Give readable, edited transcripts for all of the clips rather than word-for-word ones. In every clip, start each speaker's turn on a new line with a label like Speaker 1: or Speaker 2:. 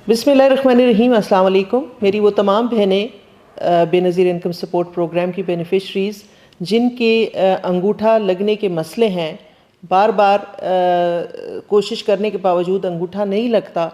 Speaker 1: बिस्मिल्लाहिर्रहमानिर्रहीम। अस्सलाम वालेकुम। मेरी वो तमाम बहनें बेनज़ीर इनकम सपोर्ट प्रोग्राम की बेनिफिशरीज़ जिनके अंगूठा लगने के मसले हैं, बार बार कोशिश करने के बावजूद अंगूठा नहीं लगता,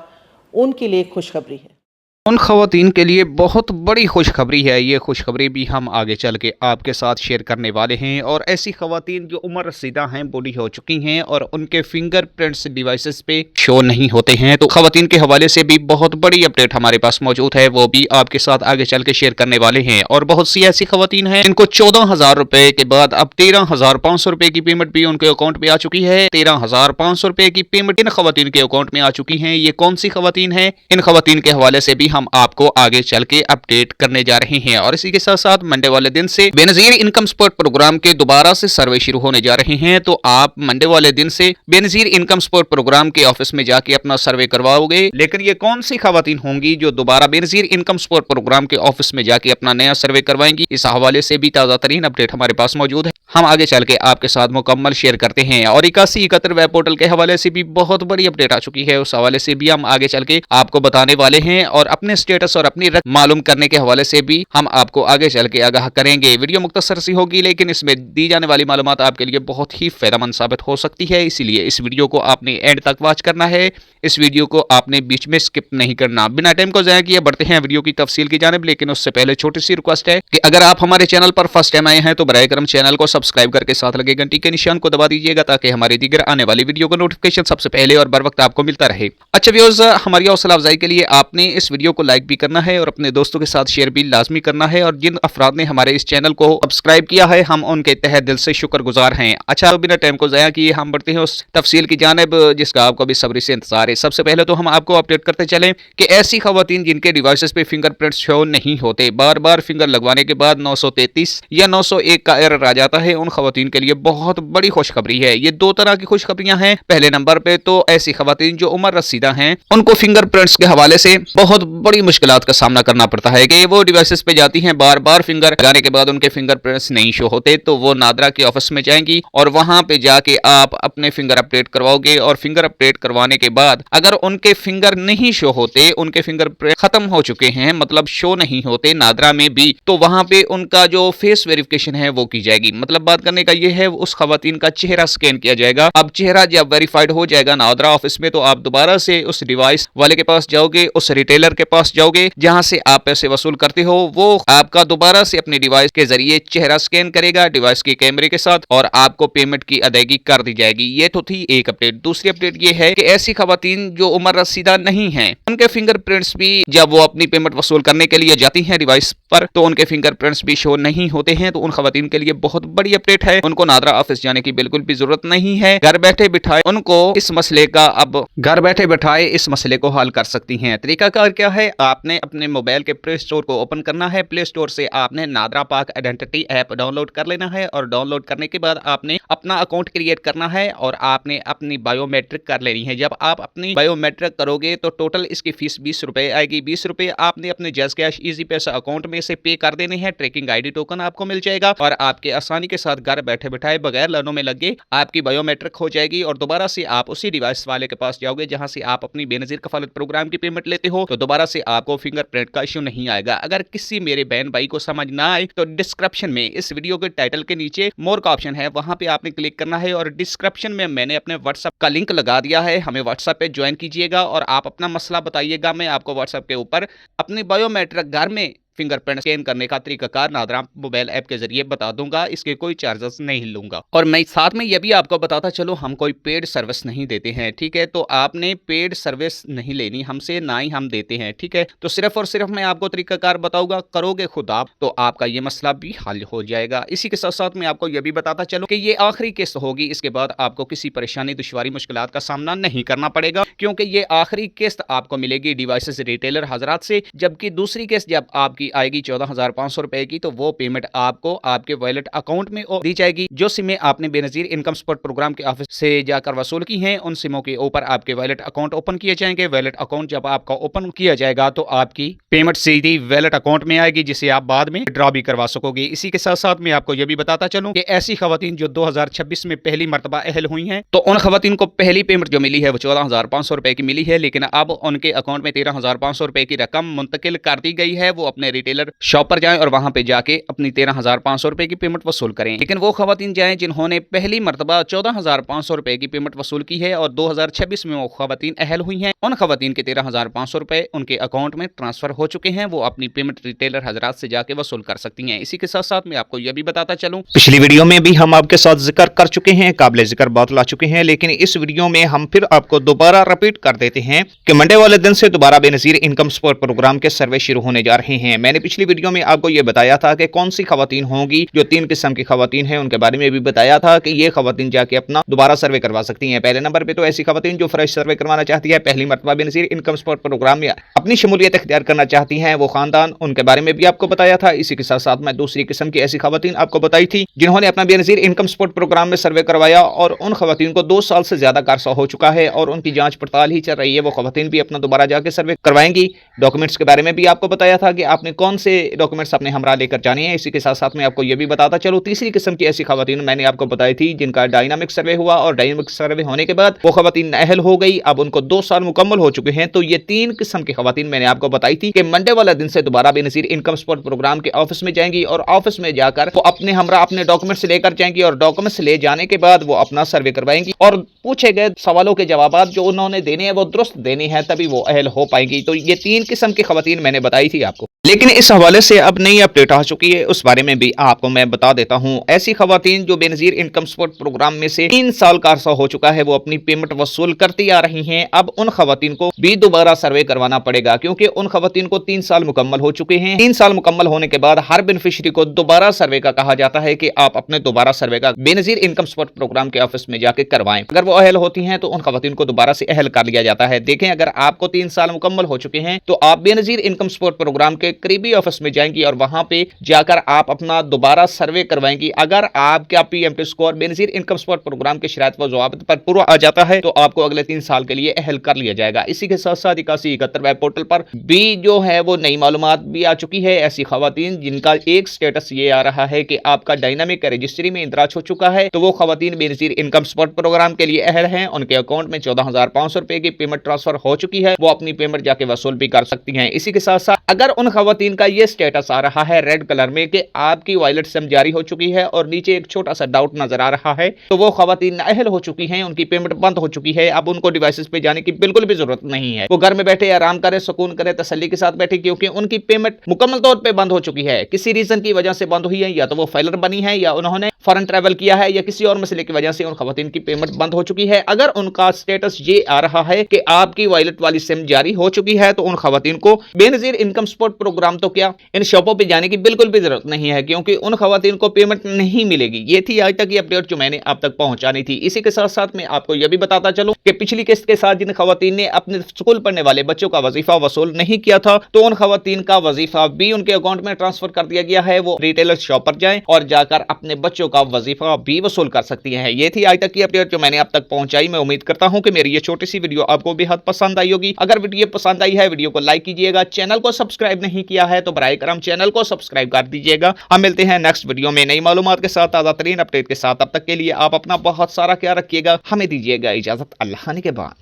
Speaker 1: उनके लिए एक खुशखबरी है।
Speaker 2: उन ख़वातीन के लिए बहुत बड़ी खुशखबरी है। ये खुशखबरी भी हम आगे चल के आपके साथ शेयर करने वाले हैं। और ऐसी ख़वातीन जो उम्र रसीदा हैं, बूढ़ी हो चुकी हैं और उनके फिंगरप्रिंट्स डिवाइसेस पे शो नहीं होते हैं, तो ख़वातीन के हवाले से भी बहुत बड़ी अपडेट हमारे पास मौजूद है, वो भी आपके साथ आगे चल के शेयर करने वाले हैं। और बहुत सी ऐसी ख़वातीन हैं जिनको 14,000 रुपये के बाद अब 13,500 रुपये की पेमेंट भी उनके अकाउंट में आ चुकी है। 13,500 रुपये की पेमेंट इन ख़वातीन के अकाउंट में आ चुकी है। ये कौन सी ख़वातीन है, इन ख़वातीन के हवाले से भी हम आपको आगे चल के अपडेट करने जा रहे हैं। और इसी के साथ साथ मंडे वाले दिन से बेनज़ीर इनकम सपोर्ट प्रोग्राम के दोबारा से सर्वे शुरू होने जा रहे हैं, तो आप मंडे वाले दिन से बेनज़ीर इनकम सपोर्ट प्रोग्राम के ऑफिस में जाके अपना सर्वे करवाओगे। लेकिन ये कौन सी ख़वातीन होंगी जो दोबारा बेनज़ीर इनकम सपोर्ट प्रोग्राम के ऑफिस में जाके अपना नया सर्वे करवाएंगी, इस हवाले से भी ताज़ा तरीन अपडेट हमारे पास मौजूद है। हम आगे चल के आपके साथ मुकम्मल शेयर करते हैं। और 8171 वेब पोर्टल के हवाले से भी बहुत बड़ी अपडेट आ चुकी है, उस हवाले से भी हम आगे चल के आपको बताने वाले हैं। और अपने स्टेटस और अपनी रकम मालूम करने के हवाले से भी हम आपको आगे चल के आगाह करेंगे। वीडियो मुख्तसर सी होगी, लेकिन इसमें दी जाने वाली मालूमात आपके लिए बहुत ही फायदेमंद साबित हो सकती है, इसीलिए इस वीडियो को आपने एंड तक वॉच करना है। इस वीडियो को आपने बीच में स्किप नहीं करना। बिना टाइम को ज़ाया किए बढ़ते हैं वीडियो की तफसील की जानिब, लेकिन उससे पहले छोटी सी रिक्वेस्ट है कि अगर आप हमारे चैनल पर फर्स्ट टाइम आए हैं तो बराए करम चैनल को सब्सक्राइब करके साथ लगे घंटी के निशान को दबा दीजिएगा, ताकि हमारी दीगर आने वाली वीडियो का नोटिफिकेशन सबसे पहले और बर वक्त आपको मिलता रहे। अच्छा व्यूअर्स, हमारी हौसला अफजाई के लिए आपने इस वीडियो को लाइक भी करना है और अपने दोस्तों के साथ शेयर भी लाजमी करना है। और जिन अफराद ने हमारे इस चैनल को सब्सक्राइब किया है, हम उनके तहे दिल से शुक्रगुजार हैं। अच्छा, बिना टाइम को ज़ाया किए हम बढ़ते हैं उस तफसील की जानिब जिसका आपको भी सब्र से इंतजार है। सबसे पहले तो हम आपको अपडेट करते चलें कि ऐसी ख़वातीन जिनके डिवाइसेस पे फिंगरप्रिंट शो नहीं होते, बार बार फिंगर लगवाने के बाद 933 या 901 का एरर आ जाता है, उन ख़वातीन के लिए बहुत बड़ी खुशखबरी है। ये दो तरह की खुशखबरियां हैं। पहले नंबर पे तो ऐसी ख़वातीन जो उम्र रसीदा हैं, उनको फिंगरप्रिंट्स के हवाले से बहुत बड़ी मुश्किलात का सामना करना पड़ता है कि वो डिवाइसेस पे जाती हैं, बार बार फिंगर लगाने के बाद उनके फिंगरप्रिंट्स नहीं शो होते, तो वो नादरा के ऑफिस में जाएंगी और वहां पे जाके आप अपने फिंगर अपडेट करवाओगे। और फिंगर अपडेट करवाने के बाद अगर उनके फिंगर नहीं शो होते, उनके फिंगरप्रिंट खत्म हो चुके हैं, मतलब शो नहीं होते नादरा में भी, तो वहां पे उनका जो फेस वेरिफिकेशन है वो की जाएगी। मतलब बात करने का ये है, उस खवातीन का चेहरा स्कैन किया जाएगा। अब चेहरा जब वेरीफाइड हो जाएगा नादरा ऑफिस में, तो आप दोबारा से उस डिवाइस वाले के पास जाओगे, उस रिटेलर के पास जाओगे जहां से आप पैसे वसूल करते हो, वो आपका दोबारा से अपने डिवाइस के जरिए चेहरा स्कैन करेगा डिवाइस के कैमरे के साथ और आपको पेमेंट की अदायगी कर दी जाएगी। ये तो थी एक अपडेट। दूसरी अपडेट ये है कि ऐसी खवातीन जो उम्र रसीदा नहीं है, उनके फिंगरप्रिंट्स भी जब वो अपनी पेमेंट वसूल करने के लिए जाती हैं डिवाइस पर, तो उनके फिंगरप्रिंट्स भी शो नहीं होते हैं। तो उन खवातीन के लिए बहुत बड़ी अपडेट है, उनको नादरा ऑफिस जाने की बिल्कुल भी जरूरत नहीं है। घर बैठे बिठाए उनको इस मसले का अब घर बैठे बैठाए इस मसले को हल कर सकती हैं। तरीकाकार क्या है, आपने अपने मोबाइल के प्ले स्टोर को ओपन करना है। प्ले स्टोर से आपने नादरा पाक आइडेंटिटी ऐप डाउनलोड कर लेना है और डाउनलोड करने के बाद आपने अपना अकाउंट क्रिएट करना है और आपने अपनी बायोमेट्रिक कर लेनी है। जब आप अपनी बायोमेट्रिक करोगे तो टोटल इसकी फीस 20 रुपए आएगी। 20 रुपए आपने अपने जैज़ कैश इजी पैसा अकाउंट में से पे कर देने हैं। ट्रैकिंग आईडी टोकन आपको मिल जाएगा और आपके आसानी के साथ घर बैठे बैठाए बगैर लाइनों में लगे आपकी बायोमेट्रिक हो जाएगी। और दोबारा से आप उसी डिवाइस वाले के पास जाओगे जहां से आप अपनी बेनजीर कफालत प्रोग्राम की पेमेंट लेते हो, तो दोबारा से आपको फिंगरप्रिंट का इश्यू नहीं आएगा। अगर किसी मेरे बहन भाई को समझ ना आए तो डिस्क्रिप्शन में इस वीडियो के टाइटल के नीचे मोर का ऑप्शन है, वहां पे आपने क्लिक करना है और डिस्क्रिप्शन में मैंने अपने व्हाट्सएप का लिंक लगा दिया है। हमें व्हाट्सएप पे ज्वाइन कीजिएगा और आप अपना मसला बताइएगा। मैं आपको व्हाट्सएप के ऊपर अपनी बायोमेट्रिक घर में फिंगरप्रिंट स्कैन करने का तरीकाकार नादरा मोबाइल ऐप के जरिए बता दूंगा। इसके कोई चार्जेस नहीं लूंगा। और मैं साथ में यह भी आपको बताता चलो, हम कोई पेड सर्विस नहीं देते हैं, ठीक है। तो आपने पेड सर्विस नहीं लेनी हमसे, ना ही हम देते हैं, ठीक है। तो सिर्फ और सिर्फ मैं आपको तरीकाकार बताऊंगा, करोगे खुद आप तो आपका ये मसला भी हल हो जाएगा। इसी के साथ साथ मैं आपको यह भी बताता चलो कि ये आखिरी किस्त होगी। इसके बाद आपको किसी परेशानी दुश्वारी मुश्किलात का सामना नहीं करना पड़ेगा, क्योंकि ये आखिरी किस्त आपको मिलेगी डिवाइसेस रिटेलर हजरात से। जबकि दूसरी किस्त जब आपकी آئے گی 14,500 रुपए की, तो वो पेमेंट आपको आपके वॉलेट अकाउंट में दी जाएगी। जो सिमें आपने बेनजीर इनकम सपोर्ट प्रोग्राम के ऑफिस से जाकर वसूल की हैं, उन सिमों के ऊपर आपके वॉलेट अकाउंट ओपन किए जाएंगे। वॉलेट अकाउंट जब आपका ओपन किया जाएगा तो आपकी पेमेंट सीधी वॉलेट अकाउंट में आएगी, जिसे आप बाद में ड्रॉ भी करवा सकोगे। इसी के साथ साथ मैं आपको यह भी बताता चलूं कि ऐसी खवातीन जो 2026 में पहली मरतबा अहल हुई हैं, तो उन खवातीन को पहली पेमेंट जो मिली है वो 14,500 रुपए की मिली है, लेकिन अब उनके अकाउंट में 13,500 रुपए की रकम मुंतकिल कर दी गई है। वो अपने रिटेलर शॉप पर जाएं और वहां पे जाके अपनी 13,500 रुपए की पेमेंट वसूल करें। लेकिन वो खवातीन जाएं जिन्होंने पहली मरतबा 14,500 रुपए की पेमेंट वसूल की है और 2026 में वो खवातीन अहल हुई हैं, उन खवातीन के 13,500 रुपए उनके अकाउंट में ट्रांसफर हो चुके हैं। वो अपनी पेमेंट रिटेलर हजरात से जाके वसूल कर सकती हैं। इसी के साथ साथ मैं आपको यह भी बताता चलूं,
Speaker 3: पिछली वीडियो में भी हम आपके साथ जिक्र कर चुके हैं, काबिल जिक्र बात ला चुके हैं, लेकिन इस वीडियो में हम फिर आपको दोबारा रिपीट कर देते हैं कि मंडे वाले दिन से दोबारा बेनजीर इनकम सपोर्ट प्रोग्राम के सर्वे शुरू होने जा रहे हैं। मैंने पिछली वीडियो में आपको यह बताया था कि कौन सी खवातीन होंगी, जो 3 किस्म की खवातीन हैं उनके बारे में भी बताया था कि ये खवातीन जाके अपना दोबारा सर्वे करवा सकती हैं। पहले नंबर पे तो ऐसी खवातीन जो फ्रेश सर्वे करवाना चाहती है, पहली मरतबा बेनजीर इनकम सपोर्ट प्रोग्राम में अपनी शमूलियत इख्तियार करना चाहती हैं, वो खानदान, उनके बारे में भी आपको बताया था। इसी के साथ साथ मैं दूसरी किस्म की ऐसी खवातीन आपको बताई थी जिन्होंने अपना बेनजीर इनकम सपोर्ट प्रोग्राम में सर्वे करवाया और उन खवातीन को 2 साल से ज्यादा का अरसा हो चुका है और उनकी जांच पड़ताल ही चल रही है। वो खवातीन भी अपना दोबारा जाके सर्वे करवाएंगी। डॉक्यूमेंट्स के बारे में भी आपको बताया था कि आपने कौन से डॉक्यूमेंट्स अपने हमरा लेकर जाने हैं। इसी के साथ साथ मैं आपको यह भी बताता चलूं, तीसरी किस्म की ऐसी खवातीन मैंने आपको बताई थी जिनका डायनामिक सर्वे हुआ और डायनामिक सर्वे होने के बाद वो खवातीन अहल हो गई, अब उनको 2 साल मुकम्मल हो चुके हैं। तो ये 3 किस्म की खवातीन मैंने आपको बताई थी कि मंडे वाला दिन से दोबारा बेनजीर इनकम सपोर्ट प्रोग्राम के ऑफिस में जाएंगी और ऑफिस में जाकर वो अपने हमरा अपने डॉक्यूमेंट्स लेकर जाएंगी और डॉक्यूमेंट्स ले जाने के बाद वो अपना सर्वे करवाएंगी और पूछे गए सवालों के जवाब जो उन्होंने देने हैं वो दुरुस्त देने हैं, तभी वो अहल हो पाएंगी। तो ये 3 किस्म की खवातीन मैंने बताई थी आपको, लेकिन इस हवाले से अब नई अपडेट आ चुकी है, उस बारे में भी आपको मैं बता देता हूं। ऐसी खवातीन जो बेनजीर इनकम सपोर्ट प्रोग्राम में से 3 साल का अरसा हो चुका है, वो अपनी पेमेंट वसूल करती आ रही हैं, अब उन खवातीन को भी दोबारा सर्वे करवाना पड़ेगा, क्योंकि उन खवातीन को 3 साल मुकम्मल हो चुके हैं। 3 साल मुकम्मल होने के बाद हर बेनिफिशियरी को दोबारा सर्वे का कहा जाता है कि आप अपने दोबारा सर्वे का बेनजीर इनकम सपोर्ट प्रोग्राम के ऑफिस में जाके करवाएं। अगर वो अहल होती हैं तो उन खवातीन को दोबारा से अहल कर लिया जाता है। देखें, अगर आपको 3 साल मुकम्मल हो चुके हैं तो आप बेनजीर इनकम सपोर्ट प्रोग्राम के करीबी ऑफिस में जाएंगी और वहां पे जाकर आप अपना दोबारा सर्वे करवाएंगी। अगर आपका PMT score Benazir income support programme के शराइत व ज़वाबित पर पूरा आ जाता है तो आपको अगले 3 साल के लिए अहल कर लिया जाएगा। इसी के साथ साथ 8171 वेब पोर्टल पर भी जो है वो नई मालूमात भी आ चुकी है। ऐसी खवातीन जिनका एक स्टेटस ये आ रहा है कि आपका डायनामिक रजिस्ट्री में इंदराज हो चुका है, तो वो खवातीन बेनजीर इनकम सपोर्ट प्रोग्राम के लिए अहल हैं। उनके अकाउंट में 14,500 रुपए की पेमेंट ट्रांसफर हो चुकी है, वो अपनी पेमेंट जाके वसूल भी कर सकती हैं। इसी के साथ साथ अगर उन खवातीन का ये स्टेटस आ रहा है रेड कलर में कि आपकी वॉलेट सिम जारी हो चुकी है और नीचे एक छोटा सा डाउट नजर आ रहा है, तो वो खवातीन अहल हो चुकी हैं, उनकी पेमेंट बंद हो चुकी है। अब उनको डिवाइसेस पे जाने की बिल्कुल भी जरूरत नहीं है, वो घर में बैठे आराम करें, सुकून करें, तसल्ली के साथ बैठे, क्योंकि उनकी पेमेंट मुकम्मल तौर पे बंद हो चुकी है। किसी रीजन की वजह से बंद हुई है, या तो वो फाइलर बनी है या उन्होंने फॉरेन ट्रैवल किया है या किसी और मसले की वजह से उन खवातीन की पेमेंट बंद हो चुकी है। अगर उनका स्टेटस ये आ रहा है कि आपकी वॉलेट वाली सिम जारी हो चुकी है, तो उन खवातीन को बेनजीर इनकम सपोर्ट प्रोग्राम तो क्या इन शॉपों पे जाने की बिल्कुल भी जरूरत नहीं है, क्योंकि उन खवातीन को पेमेंट नहीं मिलेगी। ये थी आज तक की अपडेट जो मैंने आप तक पहुंचानी थी। इसी के साथ साथ मैं आपको यह भी बताता चलूं कि पिछली किस्त के साथ जिन खवातीन ने अपने स्कूल पढ़ने वाले बच्चों का वजीफा वसूल नहीं किया था, तो उन खवातीन का वजीफा भी उनके अकाउंट में ट्रांसफर कर दिया गया है। वो रिटेलर शॉप पर जाएं और जाकर अपने बच्चों का वजीफा भी वसूल कर सकती हैं। ये थी आज तक की अपडेट जो मैंने आप तक पहुंचाई। मैं उम्मीद करता हूं कि मेरी ये छोटी सी वीडियो आपको बेहद पसंद आई होगी। अगर वीडियो पसंद आई है, वीडियो को लाइक कीजिएगा, चैनल को सब्सक्राइब नहीं किया है तो बराए करम चैनल को सब्सक्राइब कर दीजिएगा। हम मिलते हैं नेक्स्ट वीडियो में नई मालूमात के साथ, ताज़ा तरीन अपडेट के साथ। तब तक के लिए आप अपना बहुत सारा ख्याल रखिएगा। हमें दीजिएगा इजाजत। अल्लाह ने के बाद।